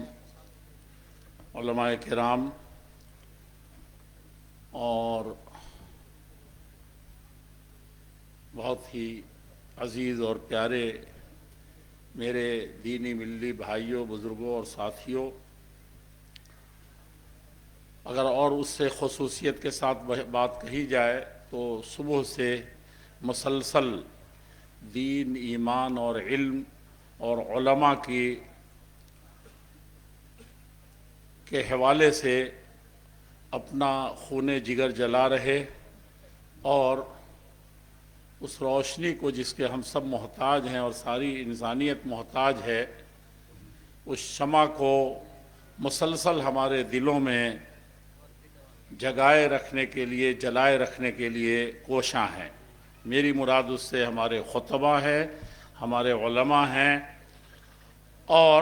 علماء کرام اور بہت ہی عزیز اور پیارے میرے دینی ملی بھائیوں، بزرگوں اور ساتھیوں، اگر اور اس سے خصوصیت کے ساتھ بات کہی جائے تو صبح سے مسلسل دین، ایمان اور علم اور علماء کے حوالے سے اپنا خون جگر جلا رہے اور اس روشنی کو جس کے ہم سب محتاج ہیں اور ساری انسانیت محتاج ہے، اس شمع کو مسلسل ہمارے دلوں میں جگائے رکھنے کے لیے، جلائے رکھنے کے لیے کوشاں ہیں. میری مراد اس سے ہمارے خطبہ ہیں، ہمارے علماء ہیں اور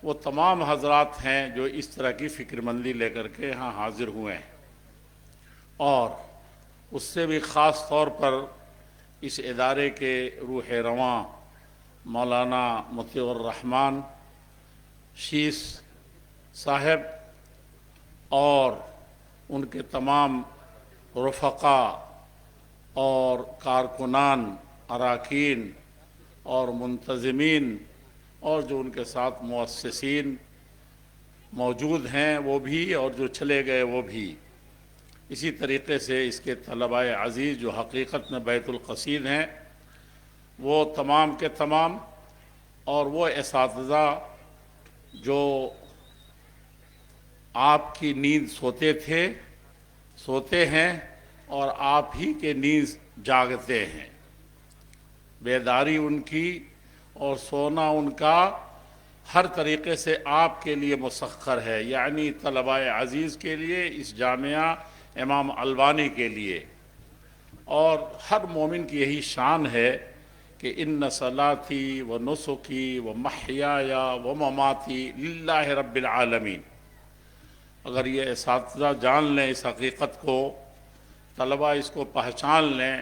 وہ تمام حضرات ہیں جو اس طرح کی فکر مندی لے کر کے یہاں حاضر ہوئے ہیں. اور اس سے بھی خاص طور پر اس ادارے کے روح رواں مولانا مطیع الرحمن شیس صاحب اور ان کے تمام رفقا اور کارکنان، اراکین اور منتظمین اور جو ان کے ساتھ مؤسسین موجود ہیں وہ بھی اور جو چلے گئے وہ بھی. اسی طریقے سے اس کے طلباء عزیز جو حقیقت میں بیت القصید ہیں وہ تمام کے تمام، اور وہ اساتذہ جو آپ کی نیند سوتے ہیں اور آپ ہی کے نیند جاگتے ہیں. بیداری ان کی اور سونا ان کا ہر طریقے سے آپ کے لیے مسخر ہے، یعنی طلباء عزیز کے لیے، اس جامعہ امام البانی کے لیے. اور ہر مومن کی یہی شان ہے کہ ان صلاتی و نسکی و محیای و مماتی للہ رب العالمین. اگر یہ اساتذہ جان لیں اس حقیقت کو، طلباء اس کو پہچان لیں،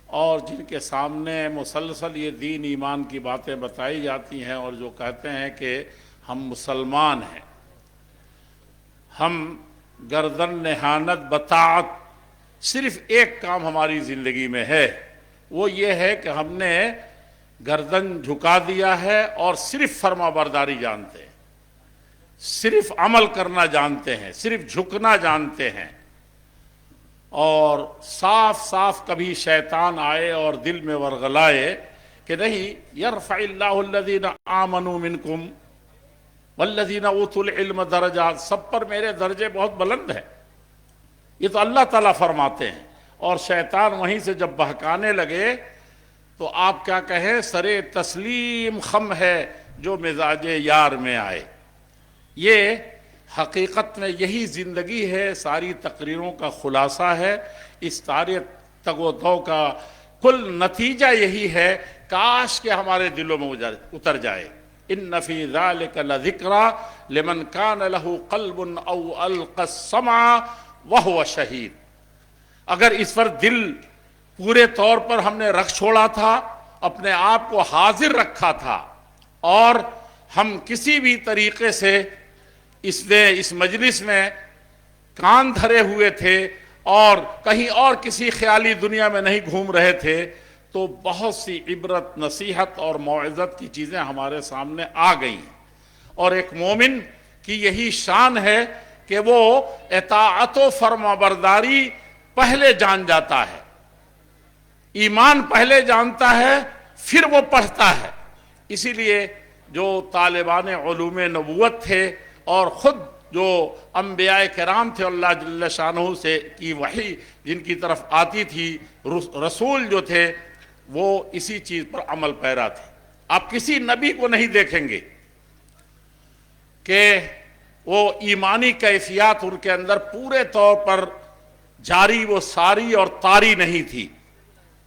اور جن کے سامنے مسلسل یہ دین ایمان کی باتیں بتائی جاتی ہیں اور جو کہتے ہیں کہ ہم مسلمان ہیں، ہم گردن نہانت بطاعت، صرف ایک کام ہماری زندگی میں ہے، وہ یہ ہے کہ ہم نے گردن جھکا دیا ہے اور صرف فرما برداری جانتے ہیں، صرف عمل کرنا جانتے ہیں، صرف جھکنا جانتے ہیں. اور صاف صاف کبھی شیطان آئے اور دل میں ورغلائے کہ نہیں، یرفع اللہ الذین آمنوا منکم والذین اوتوا العلم درجات، سب پر میرے درجے بہت بلند ہیں، یہ تو اللہ تعالیٰ فرماتے ہیں. اور شیطان وہیں سے جب بہکانے لگے تو آپ کیا کہیں، سرے تسلیم خم ہے جو مزاج یار میں آئے. یہ حقیقت میں یہی زندگی ہے، ساری تقریروں کا خلاصہ ہے، اس سارے تگ و دو کا کل نتیجہ یہی ہے، کاش کہ ہمارے دلوں میں اتر جائے۔ ان فی ذلک لذکری لمن کان لہ قلب او القی السمع وہو شہید۔ اگر اس پر دل پورے طور پر ہم نے رکھ چھوڑا تھا، اپنے آپ کو حاضر رکھا تھا، اور ہم کسی بھی طریقے سے اس مجلس میں کان دھرے ہوئے تھے اور کہیں اور کسی خیالی دنیا میں نہیں گھوم رہے تھے، تو بہت سی عبرت، نصیحت اور موعظت کی چیزیں ہمارے سامنے آ گئیں۔ اور ایک مومن کی یہی شان ہے کہ وہ اطاعت و فرمانبرداری پہلے جان جاتا ہے، ایمان پہلے جانتا ہے، پھر وہ پڑھتا ہے۔ اسی لیے جو طالبان علوم نبوت تھے اور خود جو انبیاء کرام تھے اللہ جل شانہ سے کی وحی جن کی طرف آتی تھی، رسول جو تھے وہ اسی چیز پر عمل پیرا تھے۔ آپ کسی نبی کو نہیں دیکھیں گے کہ وہ ایمانی کیفیات ان کے اندر پورے طور پر جاری و ساری اور طاری نہیں تھی۔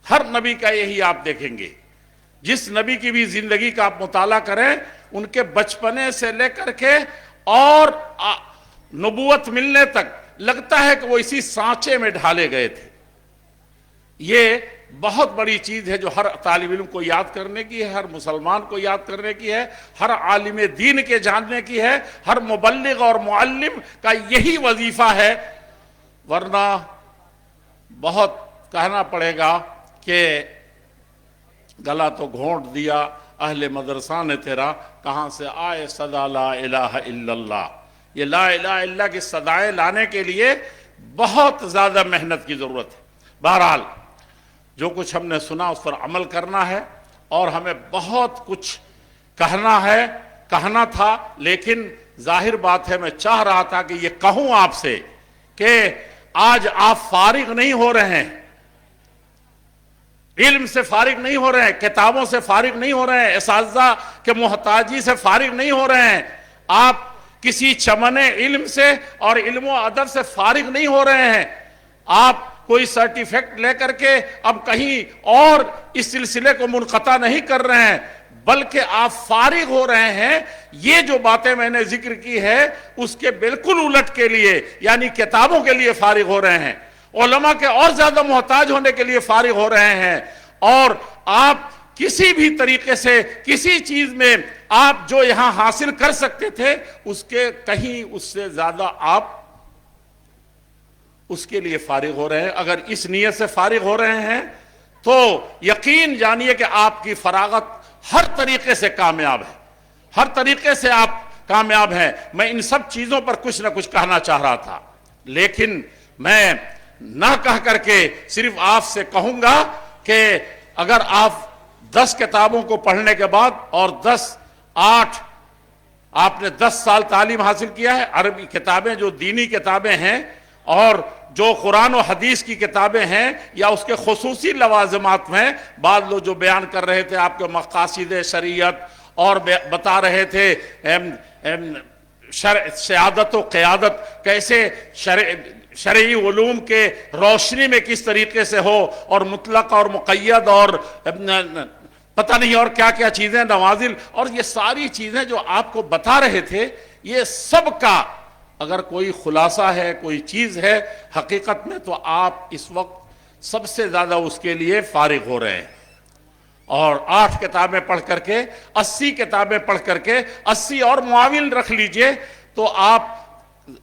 ہر نبی کا یہی آپ دیکھیں گے۔ جس نبی کی بھی زندگی کا آپ مطالعہ کریں، ان کے بچپنے سے لے کر کے اور نبوت ملنے تک لگتا ہے کہ وہ اسی سانچے میں ڈھالے گئے تھے۔ یہ بہت بڑی چیز ہے جو ہر طالب علم کو یاد کرنے کی ہے، ہر مسلمان کو یاد کرنے کی ہے، ہر عالم دین کے جاننے کی ہے، ہر مبلغ اور معلم کا یہی وظیفہ ہے۔ ورنہ بہت کہنا پڑے گا کہ گلا تو گھونٹ دیا اہل مدرسہ نے تیرا، کہاں سے آئے صدا لا الہ الا اللہ۔ یہ لا الہ الا اللہ کی صدائیں لانے کے لیے بہت زیادہ محنت کی ضرورت ہے۔ بہرحال جو کچھ ہم نے سنا اس پر عمل کرنا ہے، اور ہمیں بہت کچھ کہنا تھا، لیکن ظاہر بات ہے میں چاہ رہا تھا کہ یہ کہوں آپ سے کہ آج آپ فارغ نہیں ہو رہے ہیں، علم سے فارغ نہیں ہو رہے ہیں، کتابوں سے فارغ نہیں ہو رہے ہیں، اساتذہ کے محتاجی سے فارغ نہیں ہو رہے ہیں، آپ کسی چمن علم سے اور علم و ادب سے فارغ نہیں ہو رہے ہیں، آپ کوئی سرٹیفکیٹ لے کر کے اب کہیں اور اس سلسلے کو منقطع نہیں کر رہے ہیں، بلکہ آپ فارغ ہو رہے ہیں۔ یہ جو باتیں میں نے ذکر کی ہے اس کے بالکل الٹ کے لیے، یعنی کتابوں کے لیے فارغ ہو رہے ہیں، علماء کے اور زیادہ محتاج ہونے کے لیے فارغ ہو رہے ہیں، اور آپ کسی بھی طریقے سے کسی چیز میں آپ جو یہاں حاصل کر سکتے تھے اس کے کہیں اس سے زیادہ آپ اس کے لیے فارغ ہو رہے ہیں۔ اگر اس نیت سے فارغ ہو رہے ہیں تو یقین جانیے کہ آپ کی فراغت ہر طریقے سے کامیاب ہے، ہر طریقے سے آپ کامیاب ہیں۔ میں ان سب چیزوں پر کچھ نہ کچھ کہنا چاہ رہا تھا، لیکن میں نہ کہہ کر کے صرف آپ سے کہوں گا کہ اگر آپ 10 کتابوں کو پڑھنے کے بعد اور 8 آپ نے 10 سال تعلیم حاصل کیا ہے، عربی کتابیں جو دینی کتابیں ہیں اور جو قرآن و حدیث کی کتابیں ہیں یا اس کے خصوصی لوازمات میں، بعض لوگ جو بیان کر رہے تھے آپ کے مقاصد شریعت اور بتا رہے تھے سیادت و قیادت کیسے شرعی علوم کے روشنی میں کس طریقے سے ہو، اور مطلق اور مقید اور پتہ نہیں اور کیا کیا چیزیں، نوازل، اور یہ ساری چیزیں جو آپ کو بتا رہے تھے، یہ سب کا اگر کوئی خلاصہ ہے، کوئی چیز ہے حقیقت میں، تو آپ اس وقت سب سے زیادہ اس کے لیے فارغ ہو رہے ہیں۔ اور 8 کتابیں پڑھ کر کے 80 کتابیں پڑھ کر کے 80 اور معاون رکھ لیجئے تو آپ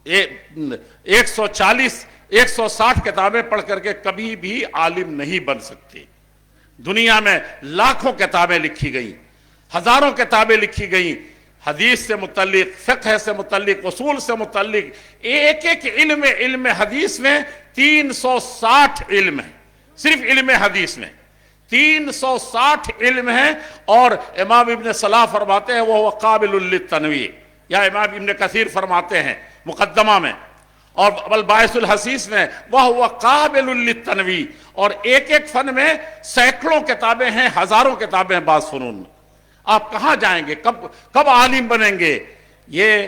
140 160 کتابیں پڑھ کر کے کبھی بھی عالم نہیں بن سکتے۔ دنیا میں لاکھوں کتابیں لکھی گئیں، ہزاروں کتابیں لکھی گئیں، حدیث سے متعلق، فقہ سے متعلق، اصول سے متعلق، ایک ایک علم حدیث میں 360 علم ہیں، صرف علم حدیث میں 360 علم ہیں۔ اور امام ابن صلاح فرماتے ہیں وہ قابل للتنویع، یا امام ابن کثیر فرماتے ہیں مقدمہ میں اور الباعث الحسیس میں وہ قابل للتنویع، اور ایک ایک فن میں سینکڑوں کتابیں ہیں، ہزاروں کتابیں ہیں بعض فنون میں۔ آپ کہاں جائیں گے؟ کب عالم بنیں گے؟ یہ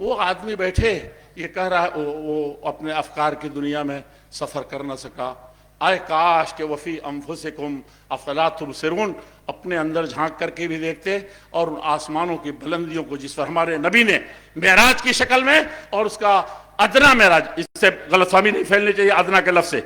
وہ آدمی بیٹھے یہ کہہ رہا ہے وہ اپنے افکار کی دنیا میں سفر کر نہ سکا. آئے کاش کہ وفی انفسکم افلا تبصرون، اپنے اندر جھانک کر کے بھی دیکھتے اور ان آسمانوں کی بلندیوں کو جس پر ہمارے نبی نے معراج کی شکل میں، اور اس کا ادنا معراج، اس سے غلط فہمی نہیں پھیلنی چاہیے ادنا کے لفظ سے،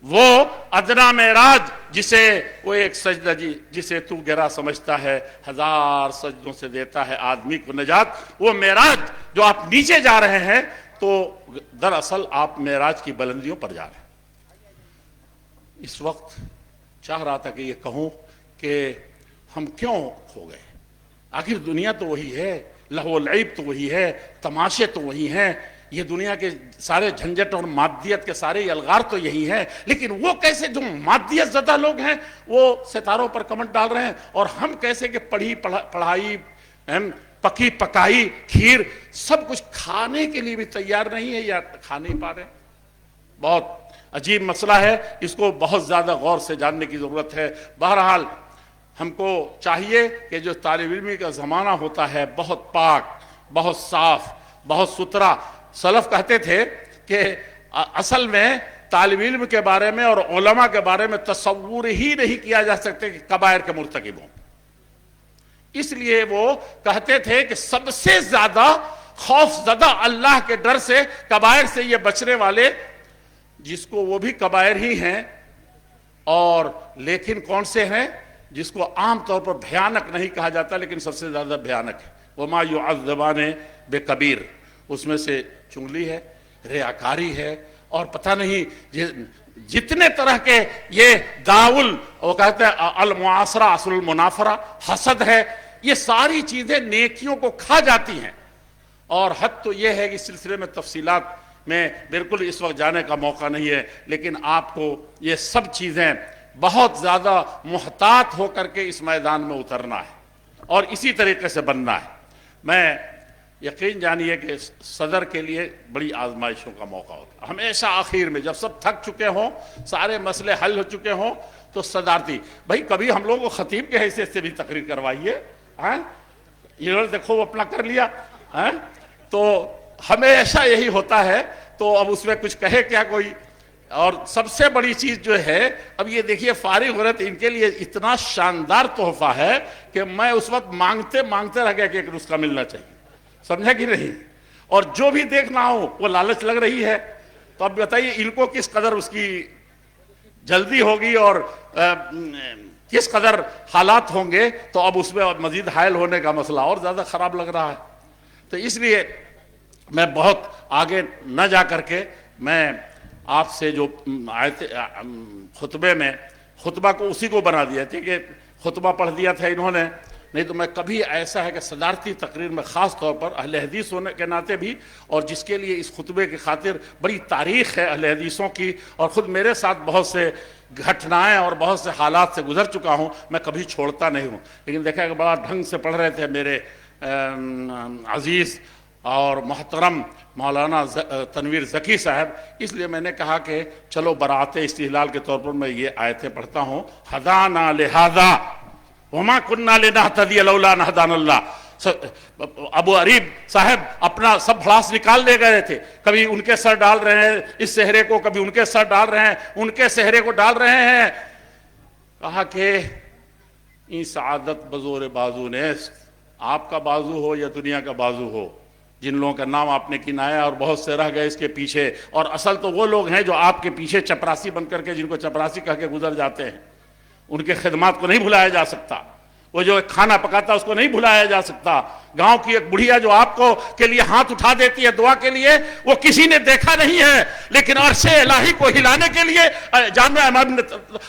وہ ادنا معراج جسے وہ ایک سجدہ جسے تو گرا سمجھتا ہے 1000 سجدوں سے دیتا ہے آدمی کو نجات، وہ معراج جو آپ نیچے جا رہے ہیں تو دراصل آپ معراج کی بلندیوں پر جا رہے ہیں. اس وقت چاہ رہا تھا کہ یہ کہوں کہ ہم کیوں کھو گئے. آخر دنیا تو وہی ہے، لہو و لعب تو وہی ہے، تماشے تو وہی ہیں، یہ دنیا کے سارے جھنجٹ اور مادیت کے سارے الغار تو یہی ہیں. لیکن وہ کیسے جو مادیت زدہ لوگ ہیں وہ ستاروں پر کمنٹ ڈال رہے ہیں، اور ہم کیسے کہ پڑھائی پکی پکائی کھیر سب کچھ کھانے کے لیے بھی تیار نہیں ہے یا کھا نہیں پا رہے. بہت عجیب مسئلہ ہے، اس کو بہت زیادہ غور سے جاننے کی ضرورت ہے. بہرحال ہم کو چاہیے کہ جو طالب علمی کا زمانہ ہوتا ہے بہت پاک، بہت صاف، بہت ستھرا. سلف کہتے تھے کہ اصل میں طالب علم کے بارے میں اور علماء کے بارے میں تصور ہی نہیں کیا جا سکتے کہ کبائر کے مرتکب ہوں. اس لیے وہ کہتے تھے کہ سب سے زیادہ خوف زدہ اللہ کے ڈر سے کبائر سے یہ بچنے والے، جس کو وہ بھی کبائر ہی ہیں، اور لیکن کون سے ہیں جس کو عام طور پر بھیانک نہیں کہا جاتا لیکن سب سے زیادہ بھیانک ہے. وما يعذبان بکبیر، اس میں سے چغلی ہے، ریاکاری ہے، اور پتہ نہیں جتنے طرح کے یہ داول، وہ کہتے ہیں المعاصرہ اصل المنافرہ، حسد ہے، یہ ساری چیزیں نیکیوں کو کھا جاتی ہیں. اور حد تو یہ ہے کہ اس سلسلے میں تفصیلات میں بالکل اس وقت جانے کا موقع نہیں ہے، لیکن آپ کو یہ سب چیزیں بہت زیادہ محتاط ہو کر کے اس میدان میں اترنا ہے اور اسی طریقے سے بننا ہے. میں یقین جانیے کہ صدر کے لیے بڑی آزمائشوں کا موقع ہوتا ہے. ہمیشہ آخر میں جب سب تھک چکے ہوں، سارے مسئلے حل ہو چکے ہوں، تو صدارتی بھائی کبھی ہم لوگوں کو خطیب کے حیثیت سے بھی تقریر کروائیے. یہ دیکھو وہ اپنا کر لیا، تو ہمیشہ یہی ہوتا ہے. تو اب اس میں کچھ کہے کیا کوئی. اور سب سے بڑی چیز جو ہے، اب یہ دیکھیے فارغ ہو رہے تھے، ان کے لیے اتنا شاندار تحفہ ہے کہ میں اس وقت مانگتے رہ گیا کہ ایک نسخہ ملنا چاہیے. سمجھا کہ نہیں؟ اور جو بھی دیکھنا ہو وہ لالچ لگ رہی ہے. تو اب بتائیے ان کو کس قدر اس کی جلدی ہوگی اور کس قدر حالات ہوں گے. تو اب اس میں مزید حائل ہونے کا مسئلہ اور زیادہ خراب لگ رہا ہے. تو اس لیے میں بہت آگے نہ جا کر کے میں آپ سے جو خطبے میں خطبہ کو اسی کو بنا دیا تھا کہ خطبہ پڑھ دیا تھا انہوں نے. نہیں تو میں کبھی ایسا ہے کہ صدارتی تقریر میں خاص طور پر اہل حدیث ہونے کے ناطے بھی، اور جس کے لیے اس خطبے کی خاطر بڑی تاریخ ہے اہل حدیثوں کی، اور خود میرے ساتھ بہت سے گھٹنائیں اور بہت سے حالات سے گزر چکا ہوں، میں کبھی چھوڑتا نہیں ہوں. لیکن دیکھا کہ بڑا ڈھنگ سے پڑھ رہے تھے میرے عزیز اور محترم مولانا تنویر ذکی صاحب. اس لیے میں نے کہا کہ چلو براعت استحلال کے طور پر میں یہ آیتیں پڑھتا ہوں. ہدانا لہذا وما کننا لنہتدی لولا ان ہدانا اللہ. ابو عریب صاحب اپنا سب بھڑاس نکال لے گئے تھے. کبھی ان کے سر ڈال رہے ہیں اس صحرے کو، کبھی ان کے سر ڈال رہے ہیں، ان کے صحرے کو ڈال رہے ہیں. کہا کہ این سعادت بزور بازو نیست، آپ کا بازو ہو یا دنیا کا بازو ہو. جن لوگوں کا نام آپ نے کنایا اور بہت سے رہ گئے اس کے پیچھے، اور اصل تو وہ لوگ ہیں جو آپ کے پیچھے چپراسی بن کر کے، جن کو چپراسی کہہ کے گزر جاتے ہیں. ان کے خدمات کو نہیں بھلایا جا سکتا. وہ جو کھانا پکاتا اس کو نہیں بھلایا جا سکتا. گاؤں کی ایک بڑھیا جو آپ کو کے لیے ہاتھ اٹھا دیتی ہے دعا کے لیے، وہ کسی نے دیکھا نہیں ہے. لیکن عرش الہی کو ہلانے کے لیے، جامعہ امام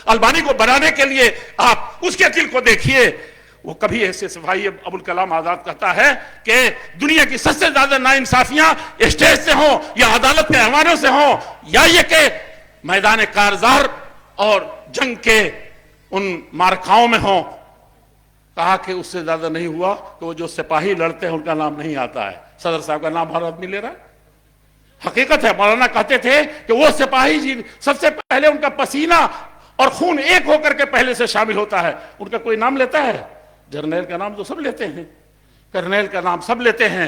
البانی کو بنانے کے لیے آپ اس کے دل کو دیکھیے. وہ کبھی ایسے صفائی ابوالکلام آزاد کہتا ہے کہ دنیا کی سب سے زیادہ ناانصافیاں اسٹیج سے ہوں یا عدالت کے ایوانوں سے ہوں، یا یہ کہ میدان کارزار اور جنگ کے ان مارکاؤں میں ہوں. کہا کہ اس سے زیادہ نہیں ہوا کہ وہ جو سپاہی لڑتے ہیں ان کا نام نہیں آتا ہے. صدر صاحب کا نام ہر آدمی لے رہا ہے. حقیقت ہے. مولانا کہتے تھے کہ وہ سپاہی جی سب سے پہلے ان کا پسینہ اور خون ایک ہو کر کے پہلے سے شامل ہوتا ہے. ان کا کوئی نام لیتا ہے؟ جرنیل کا نام تو سب لیتے ہیں، کرنیل کا نام سب لیتے ہیں،